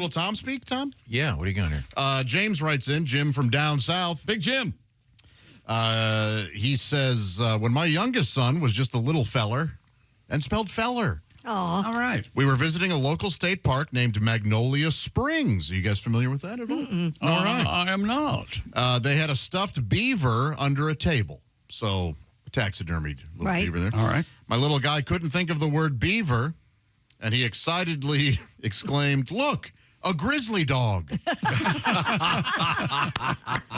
little Tom speak, Tom? Yeah, what do you got here? James writes in, Jim from down south. Big Jim. He says, when my youngest son was just a little feller, and spelled feller. Aw. All right. We were visiting a local state park named Magnolia Springs. Are you guys familiar with that at all? All right. I am not. They had a stuffed beaver under a table. So, taxidermied little Right. beaver there. All right. My little guy couldn't think of the word beaver, and he excitedly exclaimed, "Look, a grizzly dog."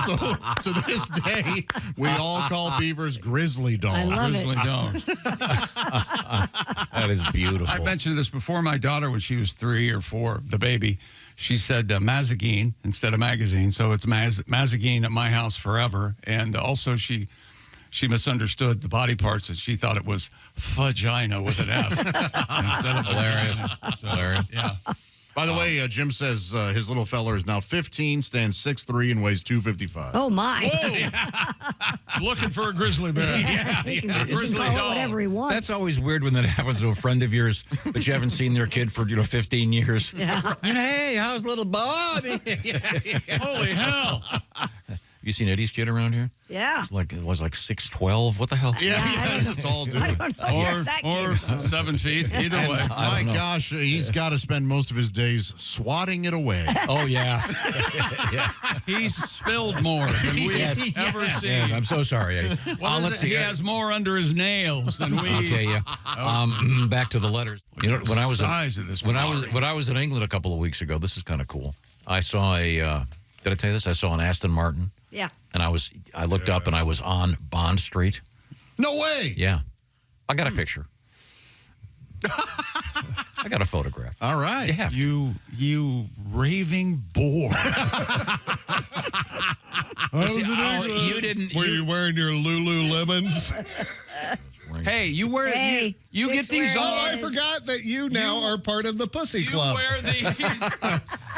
So, to this day, we all call beavers grizzly dogs. I love Grizzly it. dogs. That is beautiful. I mentioned this before. My daughter, when she was 3 or 4, the baby, she said mazagine instead of magazine. So it's mazagine at my house forever. And also she misunderstood the body parts and she thought it was vagina with an F. Instead of Hilarious. Hilarious. Yeah. By the way, Jim says his little fella is now 15, stands 6'3", and weighs 255. Oh, my. Whoa. Looking for a grizzly bear. He can Grizzly call it dog. whatever he wants. That's always weird when that happens to a friend of yours, but you haven't seen their kid for 15 years. Yeah. Hey, how's little Bobby? Holy hell. You seen Eddie's kid around here? Yeah. It was like 6'12". What the hell? Yeah, I don't he's a tall dude. I don't know where that came Or from. 7 feet. Either way. My gosh, he's got to spend most of his days swatting it away. Oh, yeah. Yeah. He spilled more than we have ever seen. Yeah, I'm so sorry, Eddie. What is Let's it? see. He has more under his nails than we. Okay, yeah. Back to the letters. You know, when I was Size of this. when I was in England a couple of weeks ago, this is kind of cool. I saw did I tell you this? I saw an Aston Martin. Yeah. And I looked up and I was on Bond Street. No way. Yeah. I got a picture. I got a photograph. All right. You have to. You raving bore. See, you didn't. Were you wearing your Lululemons? Hey, you wear Hey, you get chicks these wear all. I forgot that you now are part of the Pussy You Club. wear these.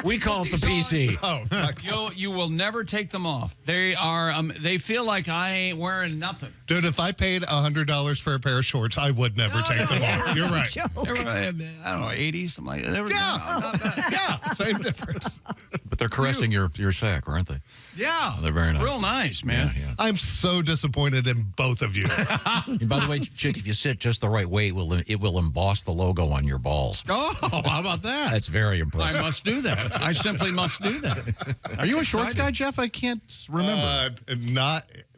We call it the These PC. Oh, You will never take them off. They are. They feel like I ain't wearing nothing. dude, if I paid $100 for a pair of shorts, I would never take them off. You're right. Joke. They were, I don't know, 80, something like that. They were, Yeah. not bad. Yeah, same difference. But they're caressing your sack, aren't they? Yeah, They're very nice. Real nice, man. Yeah. I'm so disappointed in both of you. And by the way, chick, if you sit just the right way, it will emboss the logo on your balls. Oh, how about that? That's very I impressive. must do that. I simply must do that. Are you a shorts guy, Jeff? I can't remember.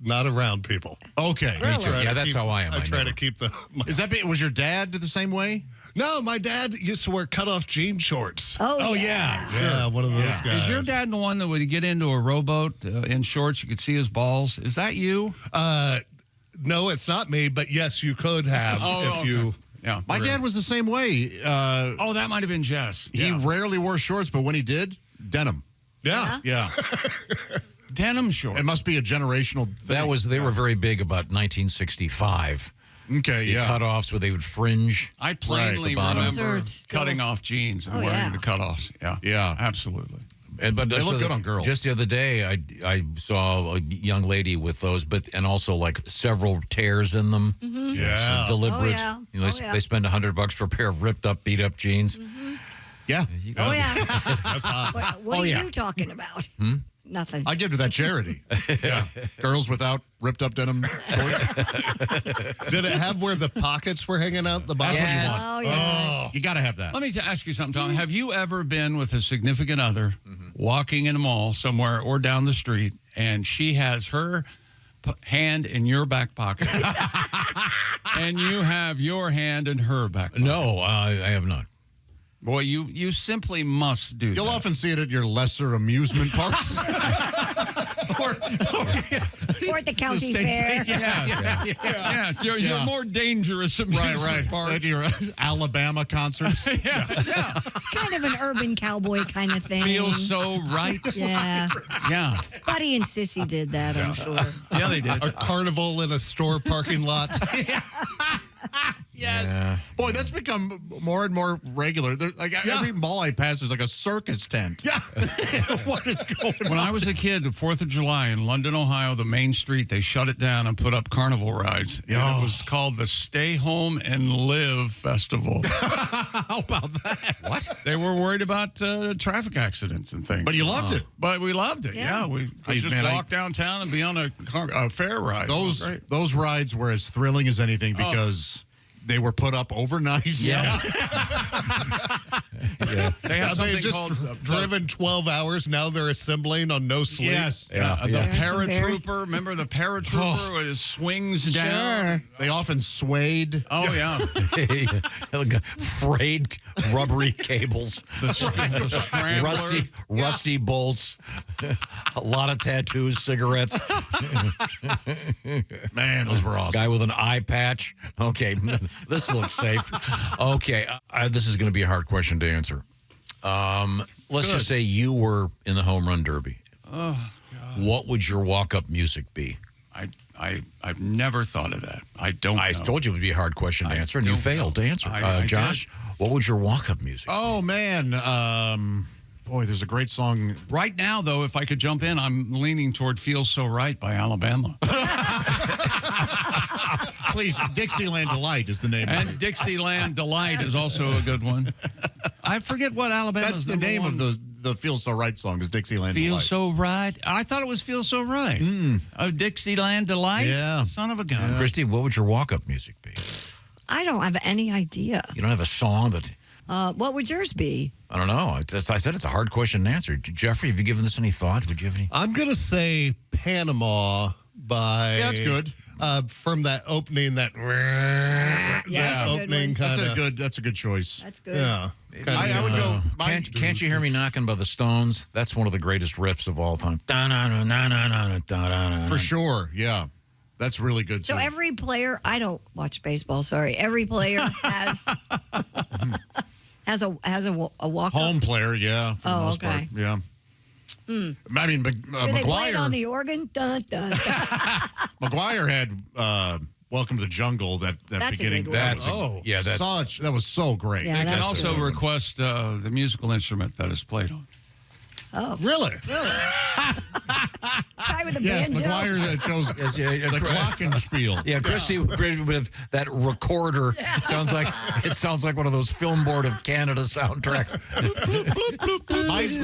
Not around people. Okay. Me too. Try Yeah, to that's keep- how I am. I try never- to keep the. Is that was your dad the same way? No, my dad used to wear cutoff jean shorts. Oh, yeah. Yeah, one of those guys. Is your dad the one that would get into a rowboat in shorts? You could see his balls. Is that you? No, it's not me, but yes, you could have if you. Yeah. My dad was the same way. Oh, that might have been Jess. He Yeah. rarely wore shorts, but when he did, denim. Yeah. Yeah. Denim shorts. It must be a generational thing. They were very big about 1965. Okay, The yeah. cutoffs where they would fringe. I plainly the bottom. remember Those are still- cutting off jeans and Oh, wearing yeah. the cutoffs. Yeah. Yeah. Absolutely. But They look good on girls. Just the other day, I saw a young lady with those, and also like several tears in them. Yeah. Deliberate. Oh, yeah. You know, they spend $100 for a pair of ripped up, beat up jeans. Yeah. Oh, yeah. That's hot. What are yeah. you talking about? Nothing. I give to that charity. Yeah. Girls without ripped up denim shorts. Did it have where the pockets were hanging out the bottom? Yes. Oh, yeah. You got to have that. Let me ask you something, Tom. Have you ever been with a significant other walking in a mall somewhere or down the street, and she has her hand in your back pocket, and you have your hand in her back pocket? No, I have not. Boy, you simply must do You'll that. often see it at your lesser amusement parks. or Or at the county state fair. Yeah, you're more dangerous amusement Right. park. At your Alabama concerts. Yeah. It's kind of an urban cowboy kind of thing. Feels so right. Yeah. Yeah. Buddy and Sissy did that, I'm sure. Yeah, they did. A carnival in a store parking lot. Yes. Yeah. Boy, that's become more and more regular. Every mall I pass, there's like a circus tent. Yeah. What is going on? When I was a kid, the 4th of July in London, Ohio, the main street, they shut it down and put up carnival rides. And Oh. it was called the Stay Home and Live Festival. How about that? What? They were worried about traffic accidents and things. But you loved it. But we loved it. Yeah. Yeah, we could just walk downtown and be on a fair ride. It was great. Those rides were as thrilling as anything because they were put up overnight. Yeah. They have They've something just called driven 12 hours. Now they're assembling on no sleep. Yes. the There's some paratrooper. Remember the paratrooper with his swings down? Sure. They often swayed. Oh, yeah. Frayed rubbery cables, The scrambler. rusty bolts, a lot of tattoos, cigarettes, Man, those were awesome. guy with an eye patch. Okay, this looks safe. Okay, this is going to be a hard question to answer. Let's just say you were in the home run derby. Oh, God. What would your walk-up music be? I've never thought of that. I don't I know. told you it would be a hard question to answer, and you don't failed to answer. I Josh, what would your walk-up music be? Oh, man. Boy, there's a great song. Right now, though, if I could jump in, I'm leaning toward Feels So Right by Alabama. Please, Dixieland Delight is the name of And it. Dixieland Delight is also a good one. I forget what Alabama's That's the name one. of the Feel So Right song is Dixieland Feel Delight. So Right. I thought it was Feel So Right. Oh, Dixieland Delight? Yeah. Son of a gun. Christy, what would your walk-up music be? I don't have any idea. You don't have a song that... What would yours be? I don't know. I said it's a hard question to answer. Jeffrey, have you given this any thought? Would you have any? I'm going to say Panama by... Yeah, that's good. From that opening, that Yeah, that's a good opening one. kind of... That's a good choice. That's good. Yeah. I would go. Can't you hear me knocking by the Stones? That's one of the greatest riffs of all time. For sure. Yeah. That's really good, too. So every player, I don't watch baseball, sorry. Every player has has a walk Home player, yeah. For the Oh, most okay. part. Yeah. I mean, Do they play it on McGuire, the organ? Dun, dun, dun. McGuire had Welcome to the Jungle, that That's a beginning. good one. That was so great. Yeah, You can that's also good. request the musical instrument that is played on. Oh, Really? guy with the Yes, banjo. McGuire chose the glockenspiel. Yeah, Christy with that recorder sounds like one of those Film Board of Canada soundtracks.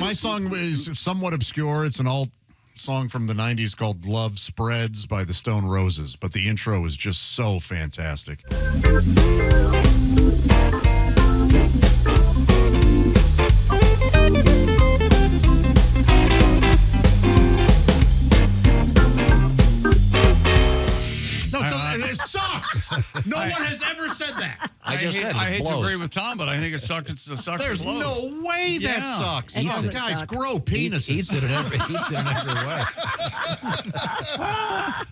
My song is somewhat obscure. It's an alt song from the 90s called Love Spreads by the Stone Roses, but the intro is just so fantastic. No, it sucks. No one has ever said that. I just said it I hate to blows. agree with Tom, but I think it sucks. It sucks. There's it blows. no way that Yeah. sucks. It You doesn't guys suck. grow penises. Eats it in every way.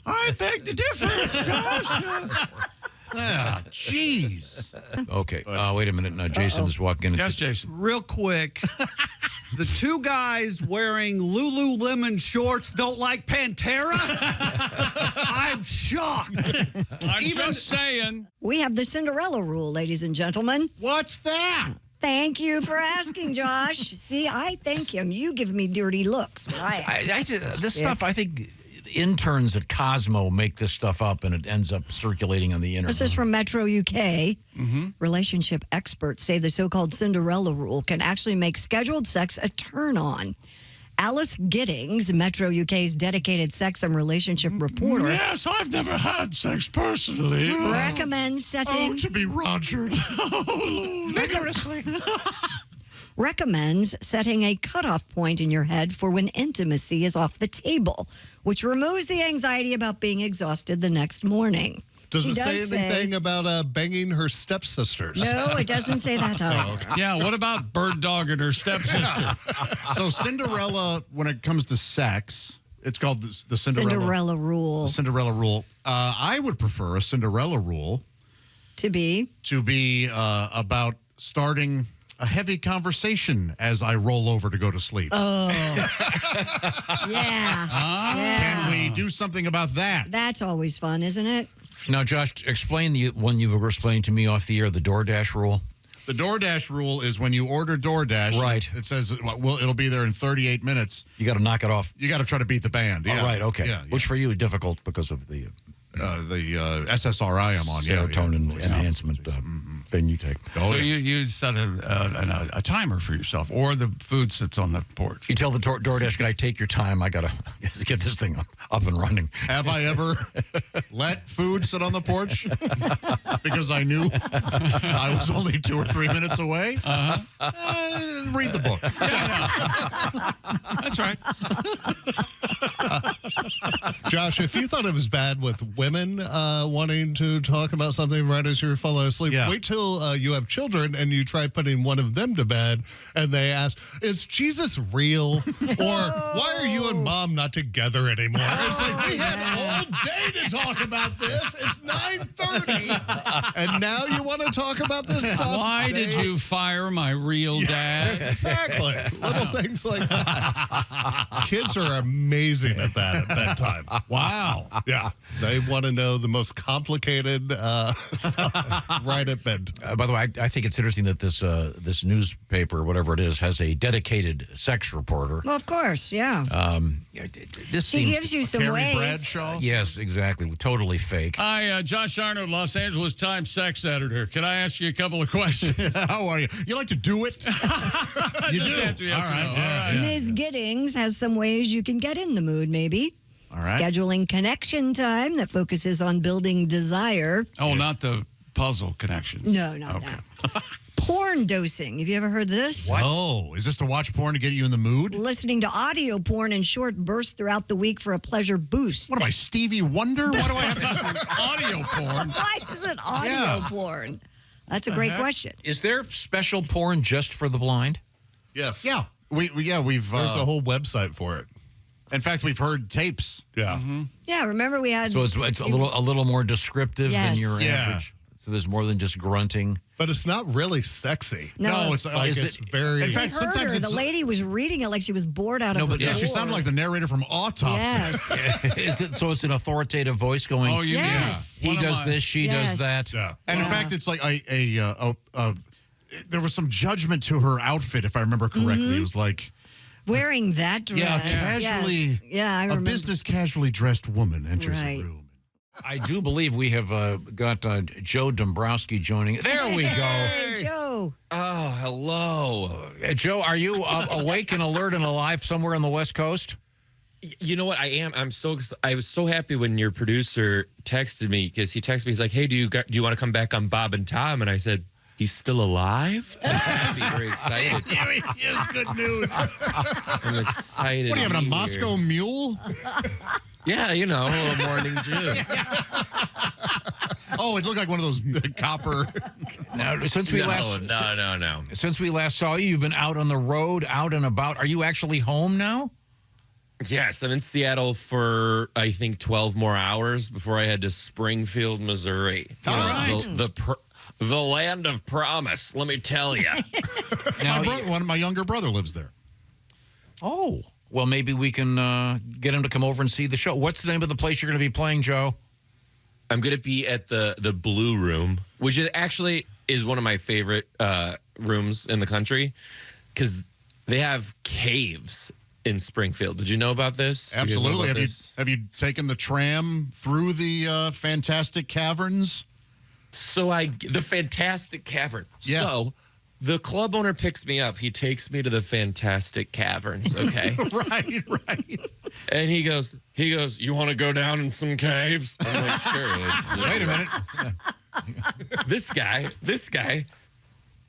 I beg to differ, Josh. Ah, jeez. Okay, wait a minute. Now, Jason is walking in. Yes, Jason. Real quick, the two guys wearing Lululemon shorts don't like Pantera? I'm shocked. I'm just saying. We have the Cinderella Rule, ladies and gentlemen. What's that? Thank you for asking, Josh. See, I thank him. You give me dirty looks. Right. This stuff, I think interns at Cosmo make this stuff up and it ends up circulating on the internet. This is from Metro UK. Relationship experts say the so-called Cinderella Rule can actually make scheduled sex a turn-on. Alice Giddings, Metro UK's dedicated sex and relationship reporter, Yes, I've never had sex personally. recommends setting... Oh, to be Rogered. Vigorously. recommends setting a cutoff point in your head for when intimacy is off the table, which removes the anxiety about being exhausted the next morning. Does He it does say anything about banging her stepsisters? No, it doesn't say that. Yeah, what about bird dog and her stepsister? So Cinderella, when it comes to sex, it's called the Cinderella Rule. The Cinderella Rule. I would prefer a Cinderella Rule To be. to be about starting a heavy conversation as I roll over to go to sleep. Yeah. Yeah. Can we do something about that? That's always fun, isn't it? Now, Josh, explain the one you were explaining to me off the air, the DoorDash rule. The DoorDash rule is when you order DoorDash, Right. It says well, it'll be there in 38 minutes. You got to knock it off. You got to try to beat the band. Yeah. Oh, right, okay. Yeah, Which for you is difficult because of the SSRI I'm on. serotonin enhancement thing you take. Oh, So yeah. you set a timer for yourself, or the food sits on the porch. You tell the DoorDash guy, take your time. I got to get this thing up and running. Have I ever let food sit on the porch because I knew I was only 2 or 3 minutes away? Read the book. That's right. Josh, if you thought it was bad with women wanting to talk about something right as you're falling asleep, Yeah. wait till you have children and you try putting one of them to bed and they ask, is Jesus real? Or why are you and mom not together anymore? It's like, we had all day to talk about this. It's 9:30. And now you want to talk about this stuff? Why did you fire my real dad? Exactly. Little things like that. Kids are amazing at that at bedtime. Wow. Yeah. They want to know the most complicated stuff right at bedtime. By the way, I think it's interesting that this newspaper, whatever it is, has a dedicated sex reporter. Well, of course, yeah. This He seems gives you some Carrie ways. Bradshaw? yes, exactly, totally fake. Hi, Josh Arnold, Los Angeles Times sex editor. Can I ask you a couple of questions? How are you? You like to do it? You do? Yes, yes, All right. no. Yeah, All right. yeah. Ms. Giddings has some ways you can get in the mood, maybe. All right. Scheduling connection time that focuses on building desire. Oh, not the puzzle connection. No, not that. Porn dosing. Have you ever heard this? Oh, is this to watch porn to get you in the mood? Listening to audio porn in short bursts throughout the week for a pleasure boost. What am I, Stevie Wonder? Why do I have to listen? Audio porn. Why is it audio Yeah. porn? That's a great question. Is there special porn just for the blind? Yes. Yeah. We've There's a whole website for it. in fact, we've heard tapes. Yeah. Yeah, remember we had. So it's a little more descriptive than Yes. your Yeah. average. So there's more than just grunting. But it's not really sexy. No, it's Like, Is it's it- very... In We fact, heard sometimes her. it's The lady was reading it like she was bored out No, of her but yeah, she door. sounded like the narrator from Autopsy. Yes. Is it so? It's an authoritative voice going. Oh, you Yes. mean he does this, she Yes. does that. Yeah. And in fact, it's like there was some judgment to her outfit, if I remember correctly. It was like Wearing that dress. Yeah, casually. Yes. Yeah, I a remember. business casually dressed woman enters Right. a room. I do believe we have got Joe Dombrowski joining. There we go. Hey, Joe. Oh, hello. Joe, are you awake and alert and alive somewhere on the West Coast? You know what? I am. I was so happy when your producer texted me because he texted me. He's like, "Hey, do you want to come back on Bob and Tom?" And I said, "He's still alive." I'm happy, very excited. Yes, good news. I'm excited. What are you having, a to be Moscow here. Mule? Yeah, a little morning juice. Oh, it looked like one of those copper. Now, since we No. since we last saw you, you've been out on the road, out and about. Are you actually home now? Yes, I'm in Seattle for I think 12 more hours before I head to Springfield, Missouri. All right. The land of promise. Let me tell you. Now, My younger brother lives there. oh, well, maybe we can get him to come over and see the show. What's the name of the place you're going to be playing, Joe? I'm going to be at the Blue Room, which actually is one of my favorite rooms in the country because they have caves in Springfield. Did you know about this? Do you guys know Absolutely. about this? Have you taken the tram through the fantastic caverns? The Fantastic Cavern. Yes. So the club owner picks me up. He takes me to the Fantastic Caverns. Okay. Right. And he goes, "You want to go down in some caves?" I'm like, "Sure." Wait a minute. This guy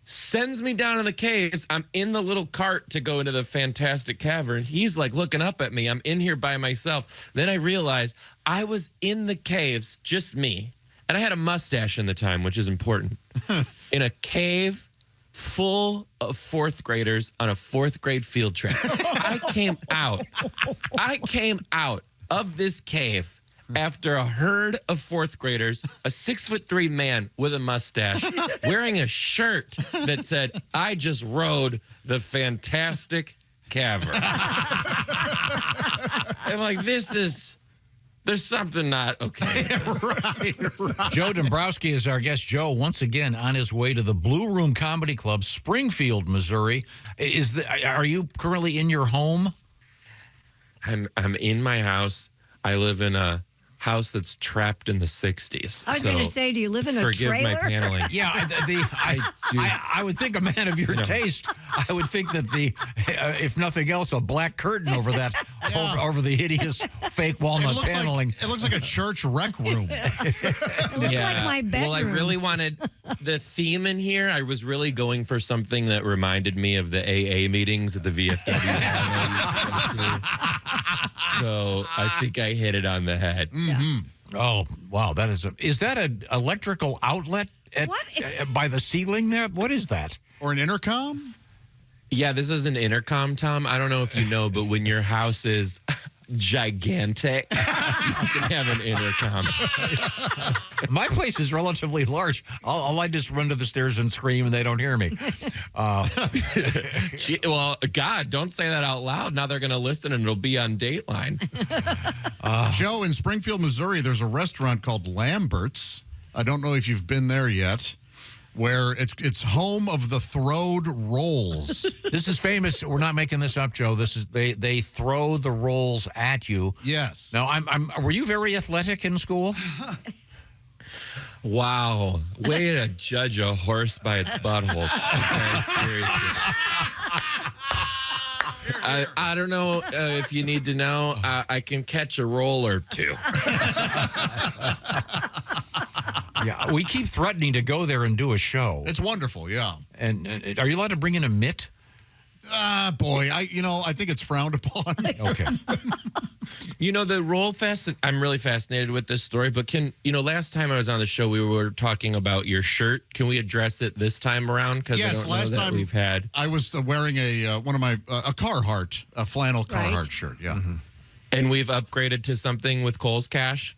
sends me down in the caves. I'm in the little cart to go into the Fantastic Cavern. He's like looking up at me. I'm in here by myself. Then I realized I was in the caves, just me. And I had a mustache in the time, which is important. In a cave full of fourth graders on a fourth grade field trip. I came out of this cave after a herd of fourth graders, a 6'3" man with a mustache wearing a shirt that said, "I just rode the fantastic cavern." I'm like, there's something not okay. Right. Joe Dombrowski is our guest. Joe, once again, on his way to the Blue Room Comedy Club, Springfield, Missouri. Are you currently in your home? I'm in my house. I live in a house that's trapped in the 60s. I was going to say, do you live in a forgive trailer? my paneling. Yeah, I would think a man of your taste, I would think that if nothing else, a black curtain over that, over the hideous fake walnut paneling. It looks like a church rec room. It looked like my bedroom. Well, I really wanted the theme in here. I was really going for something that reminded me of the AA meetings at the VFW. So I think I hit it on the head. Mm-hmm. Oh, wow. Is that an electrical outlet by the ceiling there? What is that? Or an intercom? Yeah, this is an intercom, Tom. I don't know if you know, but when your house is gigantic, you can have an intercom. My place is relatively large. I just run to the stairs and scream, and they don't hear me. Well, God, don't say that out loud. Now they're going to listen, and it'll be on Dateline. Joe, in Springfield, Missouri, there's a restaurant called Lambert's. I don't know if you've been there yet, where it's home of the throwed rolls. This is famous. We're not making this up, Joe. This is they throw the rolls at you. Yes. Now, were you very athletic in school? Wow. Way to judge a horse by its butthole. Okay, seriously. I don't know if you need to know. I can catch a roll or two. Yeah, we keep threatening to go there and do a show. It's wonderful, yeah. And are you allowed to bring in a mitt? Boy, I think it's frowned upon. Okay. You know, the roll fest, I'm really fascinated with this story, but last time I was on the show, we were talking about your shirt. Can we address it this time around? Because yes, I don't last know that time we've had. I was wearing a Carhartt, a flannel Carhartt shirt, yeah. Mm-hmm. And we've upgraded to something with Kohl's Cash.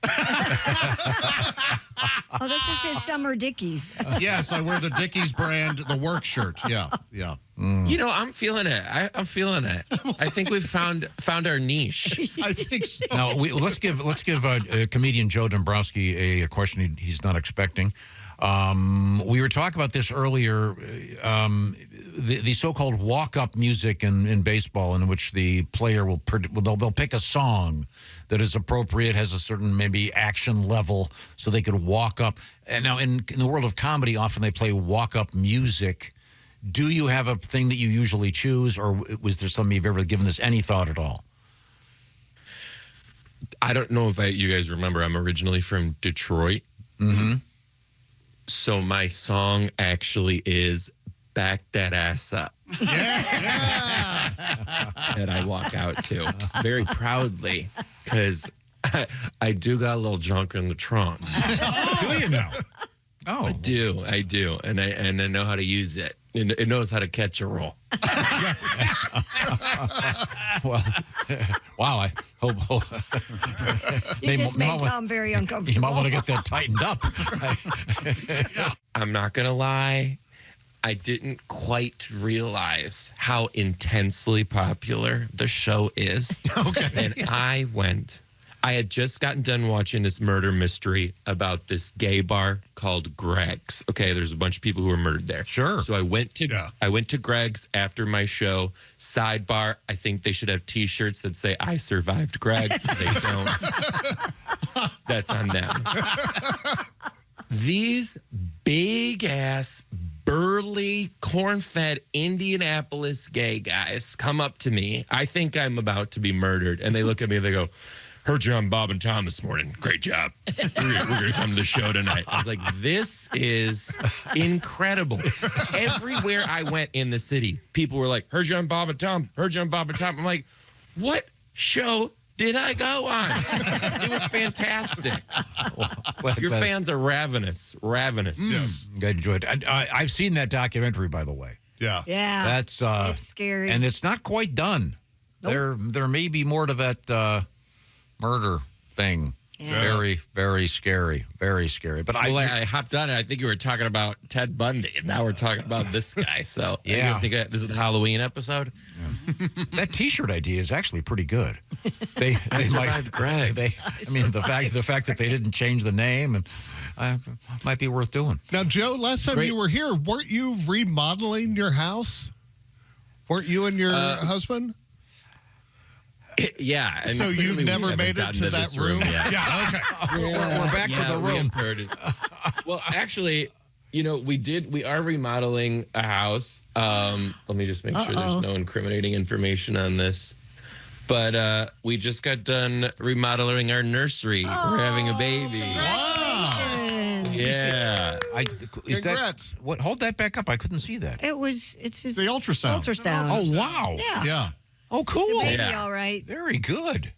Oh, this is his summer Dickies. Yes, I wear the Dickies brand, the work shirt. Yeah. You know, I'm feeling it. I'm feeling it. I think we've found our niche. I think so. Now let's give comedian Joe Dombrowski a question he's not expecting. We were talking about this earlier. The so-called walk-up music in baseball, in which the player they'll pick a song that is appropriate, has a certain maybe action level, so they could walk up. And now in the world of comedy, often they play walk-up music. Do you have a thing that you usually choose, or was there something you've ever given this any thought at all? I don't know if you guys remember. I'm originally from Detroit. Mm-hmm. So my song actually is "Back That Ass Up." Yeah. That I walk out to very proudly, because I do got a little junk in the trunk. Do you now? Oh, I do, and I know how to use it. It knows how to catch a roll. well, wow! I hope You just made Tom very uncomfortable. You might want to get that tightened up. I'm not gonna lie. I didn't quite realize how intensely popular the show is. Okay. And I had just gotten done watching this murder mystery about this gay bar called Greg's. Okay, there's a bunch of people who were murdered there. Sure. So I went to Greg's after my show. Sidebar, I think they should have T-shirts that say "I survived Greg's." They don't. That's on them. These big ass, burly, corn-fed Indianapolis gay guys come up to me. I think I'm about to be murdered, and they look at me and they go, "Heard you on Bob and Tom this morning. Great job. We're going to come to the show tonight." I was like, this is incredible. Everywhere I went in the city, people were like, "Heard you on Bob and Tom. Heard you on Bob and Tom." I'm like, what show did I go on? It was fantastic. Your fans are ravenous. Yes. I enjoyed it. I've seen that documentary, by the way. Yeah. Yeah. That's it's scary. and it's not quite done. Nope. There may be more to that murder thing. Very, very scary. Very scary. But I hopped on it. I think you were talking about Ted Bundy, and now we're talking about this guy. So Yeah. I think this is the Halloween episode. that T-shirt idea is actually pretty good. They survived Greg's. I mean, the fact that they didn't change the name and might be worth doing. Now, Joe, last time you were here, weren't you remodeling your house? Weren't you and your husband? Yeah. And So you clearly we never haven't made it gotten to that this room? yet. Yeah, okay. We're back to the we room. have heard it. Well, actually, we are remodeling a house. Let me just make sure there's no incriminating information on this. But we just got done remodeling our nursery. We're having a baby. Yeah. Congrats. What? Hold that back up. I couldn't see that. It's just The ultrasound. Ultrasound. Oh, wow. Yeah. Yeah. Oh, cool. It's a baby, Yeah. all right. Very good.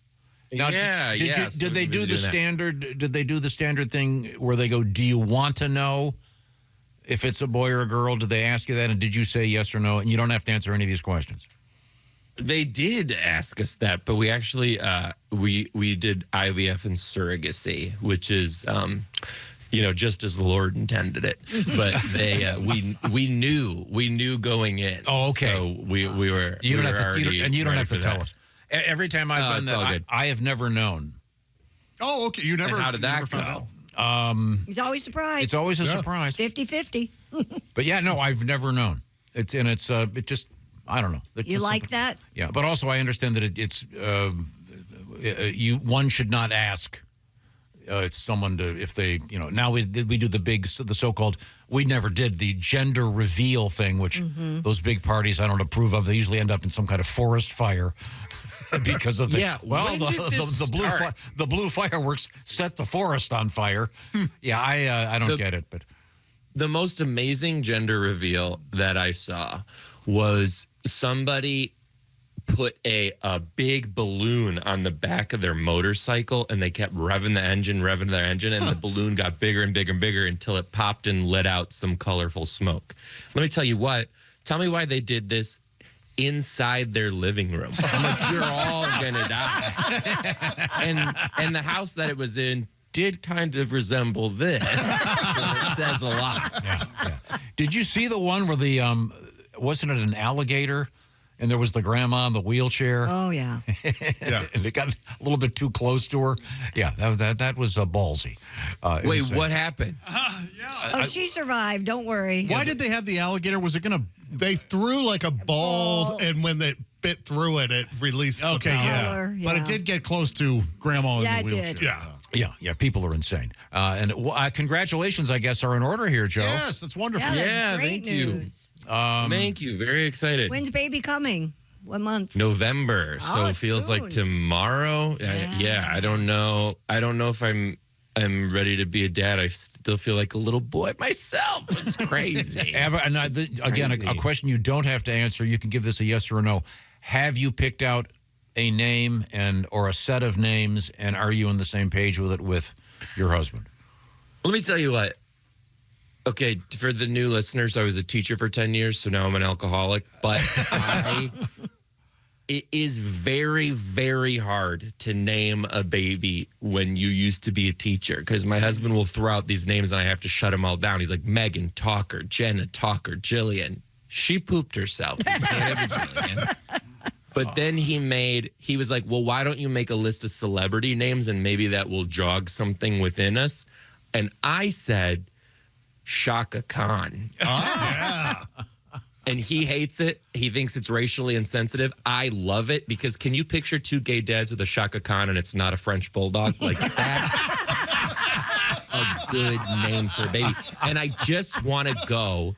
Now, Yeah, Did yeah, so did they we've do been the doing that. standard? Did they do the standard thing where they go, "Do you want to know if it's a boy or a girl?" Did they ask you that, and did you say yes or no? And you don't have to answer any of these questions. They did ask us that, but we actually we did IVF and surrogacy, which is just as the Lord intended it. But they we knew going in. Oh, okay. So we were You don't we have were to, already you don't ready have to for tell that. us. Every time I've done it's all that, good. I have never known. Oh, okay. You never. And how did you that never found go? out? He's always surprised. It's always a surprise. 50-50. But yeah, no, I've never known. It just I don't know. It's You just like something- that? Yeah, but also I understand that one should not ask someone to if they now we do the so-called we never did the gender reveal thing, which those big parties I don't approve of. They usually end up in some kind of forest fire. Because of the when did this start? the blue fireworks set the forest on fire. Yeah, I don't get it, but The most amazing gender reveal that I saw was somebody put a big balloon on the back of their motorcycle, and they kept revving their engine, and the balloon got bigger and bigger and bigger until it popped and let out some colorful smoke. Let me tell you what. Tell me why they did this inside their living room. I'm like, you're all gonna die. And the house that it was in did kind of resemble this. So it says a lot. yeah. Did you see the one where the wasn't it an alligator? And there was the grandma in the wheelchair. Oh, yeah. Yeah. And it got a little bit too close to her. Yeah, that was ballsy. Wait, insane. what happened? Oh, she survived. Don't worry. Why did they have the alligator? Was it going to? They threw like a ball, and when they bit through it, it released the Okay, power. yeah. But it did get close to Grandma Yeah, in it the wheelchair. did. Yeah. Yeah, people are insane. And congratulations, I guess, are in order here, Joe. Yes, that's wonderful. Yeah, that's Yeah, great thank you. news. Thank you. Very excited. When's baby coming? What month? November. Oh, So it it's feels soon. like tomorrow. Yeah, I don't know. I don't know if I'm ready to be a dad. I still feel like a little boy myself. It's crazy. Again, a question you don't have to answer. You can give this a yes or a no. Have you picked out a name or a set of names, and are you on the same page with it with your husband? Let me tell you what. Okay, for the new listeners, I was a teacher for 10 years, so now I'm an alcoholic. But it is very, very hard to name a baby when you used to be a teacher, because my husband will throw out these names and I have to shut them all down. He's like, Megan Talker, Jenna Talker, Jillian. She pooped herself. You can't have a Jillian. But then he was like, well, why don't you make a list of celebrity names and maybe that will jog something within us? And I said, Shaka Khan. And he hates it. He thinks it's racially insensitive. I love it because can you picture two gay dads with a Shaka Khan and it's not a French bulldog? Like that's a good name for a baby. And I just want to go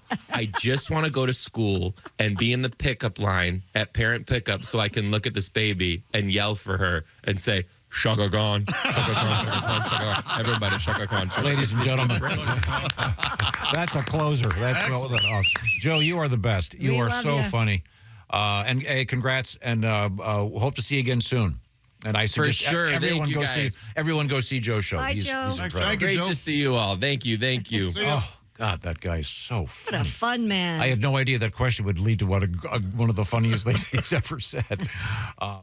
to school and be in the pickup line at parent pickup so I can look at this baby and yell for her and say, Shaka Khan, Shaka Khan, Shaka Khan, Shaka Khan. Everybody, Shaka Khan. Shaka Ladies and gentlemen, that's a closer. Joe, you are the best. You We are love so ya. funny. And hey, congrats, and hope to see you again soon. And I suggest sure. everyone Thank you, go guys. everyone go see Joe's show. Bye, Joe. incredible. Thank you, Great Joe. to see you all. Thank you. Thank you. See ya. Oh God, that guy is so What a funny. fun man. I had no idea that question would lead to one of the funniest things he's ever said.